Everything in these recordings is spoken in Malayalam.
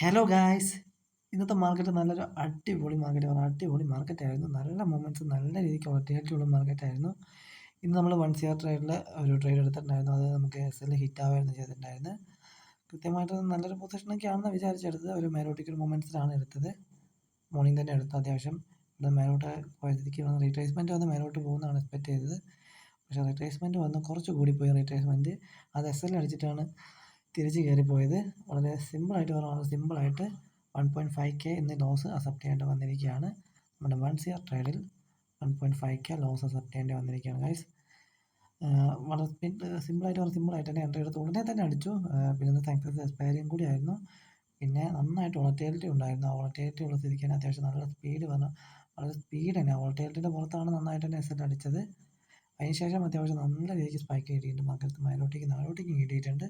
Hello guys. ഇന്നത്തെ മാർക്കറ്റ് നല്ലൊരു അടിപൊളി മാർക്കറ്റാണ്. അടിപൊളി മാർക്കറ്റായിരുന്നു. നല്ല മൊമെൻറ്റ്സ് നല്ല രീതിക്ക് വോളറ്റിലിറ്റിയുള്ള മാർക്കറ്റായിരുന്നു. ഇന്ന് നമ്മൾ 1 CR ട്രേഡിൽ ഒരു ട്രേഡ് എടുത്തിട്ടുണ്ടായിരുന്നു. അത് നമുക്ക് എസ് ഹിറ്റ് ആവുകയായിരുന്നു ചെയ്തിട്ടുണ്ടായിരുന്നത്. കൃത്യമായിട്ട് നല്ലൊരു പൊസിഷനൊക്കെയാണെന്ന് വിചാരിച്ചെടുത്തത്. ഒരു മേലോട്ടിക്കൽ മൊമെൻറ്റ്സിലാണ് എടുത്തത്. മോർണിംഗ് തന്നെ എടുത്തു. അത്യാവശ്യം ഇവിടെ മേലോട്ട് പോയതിലേക്ക് വന്ന് റീട്രേസ്മെൻറ്റ് വന്ന് മേലോട്ട് പോകുന്നതാണ് എക്സ്പെക്ട് ചെയ്തത്. പക്ഷേ റീട്രേസ്മെൻറ്റ് വന്ന് കുറച്ച് കൂടിപ്പോയി റീട്രേസ്മെൻറ്റ്. അത് അടിച്ചിട്ടാണ് തിരിച്ച് കയറിപ്പോയത്. വളരെ സിമ്പിളായിട്ട് 1.5K ഇന്ന് ലോസ് അക്സെപ്റ്റ് ചെയ്യേണ്ടി വന്നിരിക്കുകയാണ്. നമ്മുടെ 1 CR ട്രേഡിൽ 1.5K ലോസ് അക്സെപ്റ്റ് ചെയ്യേണ്ടി വന്നിരിക്കുകയാണ് ഗൈസ്. വളരെ സിമ്പിളായിട്ട് തന്നെ എൻട്രി എടുത്ത് ഉടനെ തന്നെ അടിച്ചു. പിന്നെ ഇന്ന് സക്സസ് എക്സ്പയറിയും കൂടി ആയിരുന്നു. പിന്നെ നന്നായിട്ട് വോളറ്റിലിറ്റി ഉണ്ടായിരുന്നു. ആ വോളറ്റിലിറ്റി ഉള്ള സ്ഥിതിക്ക് തന്നെ അത്യാവശ്യം നല്ല സ്പീഡ് വന്നു. വളരെ സ്പീഡ് തന്നെ വോളറ്റിലിറ്റിയുടെ പുറത്താണ് നന്നായിട്ട് തന്നെ എസ് അടിച്ചത്. അതിനുശേഷം അത്യാവശ്യം നല്ല രീതിക്ക് സ്പൈക്ക് കിട്ടിയിട്ടുണ്ട്. മാർക്കറ്റ് താഴോട്ടേക്കും കിട്ടിയിട്ടുണ്ട്.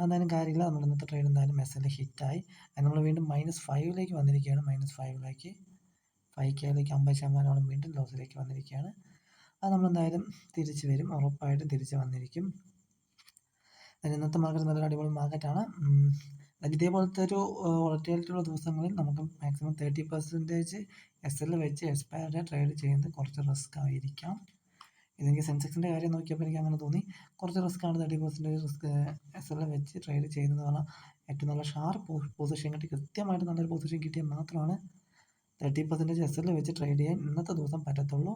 എന്തായാലും കാര്യമില്ല. നമ്മൾ ഇന്നത്തെ ട്രേഡ് എന്തായാലും ഹിറ്റായി. അത് നമ്മൾ വീണ്ടും -5ലേക്ക് വന്നിരിക്കുകയാണ്. -5ലേക്ക് 5Kയിലേക്ക് 50% വീണ്ടും ലോസിലേക്ക് വന്നിരിക്കുകയാണ്. അത് നമ്മളെന്തായാലും തിരിച്ച് വരും. ഉറപ്പായിട്ടും തിരിച്ച് വന്നിരിക്കും. ഇന്നത്തെ മാർക്കറ്റ് നല്ലൊരു അടിപൊളി മാർക്കറ്റാണ്. ഇതേപോലത്തെ ഒരു വോളറ്റിലിറ്റിയുള്ള ദിവസങ്ങളിൽ നമുക്ക് മാക്സിമം 30% SL വെച്ച് എക്സ്പയർഡ് ട്രേഡ് ചെയ്യുന്നത് കുറച്ച് റിസ്ക് ആയിരിക്കാം. ഇതെനിക്ക് സെൻസെക്സിൻ്റെ കാര്യം നോക്കിയപ്പോൾ എനിക്ക് അങ്ങനെ തോന്നി. കുറച്ച് റിസ്ക്കാണ്. 30% റിസ്ക് SL വെച്ച് ട്രേഡ് ചെയ്യുന്നത് പറഞ്ഞാൽ ഏറ്റവും നല്ല ഷാർപ്പ് പൊസിഷൻ കിട്ടി കൃത്യമായിട്ട് നല്ലൊരു പൊസിഷൻ കിട്ടിയാൽ മാത്രമാണ് 30% SL വെച്ച് ട്രേഡ് ചെയ്യാൻ ഇന്നത്തെ ദിവസം പറ്റത്തുള്ളൂ.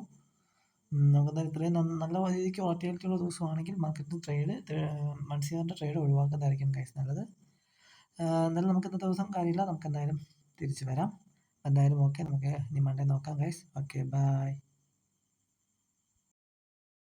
നമുക്കെന്തായാലും ഇത്രയും നല്ല രീതിക്ക് വോളറ്റിലിറ്റിയുള്ള ദിവസമാണെങ്കിൽ മാർക്കറ്റ് ട്രേഡ് 1 CRൻ്റെ ട്രേഡ് ഒഴിവാക്കുന്നതായിരിക്കും ഗൈസ് നല്ലത്. എന്നാലും നമുക്ക് ഇന്നത്തെ ദിവസം കാര്യമില്ല. നമുക്ക് എന്തായാലും തിരിച്ച് വരാം. എന്തായാലും ഓക്കെ. നമുക്ക് ഇനി മൺഡേ നോക്കാം ഗൈസ്. Okay bye.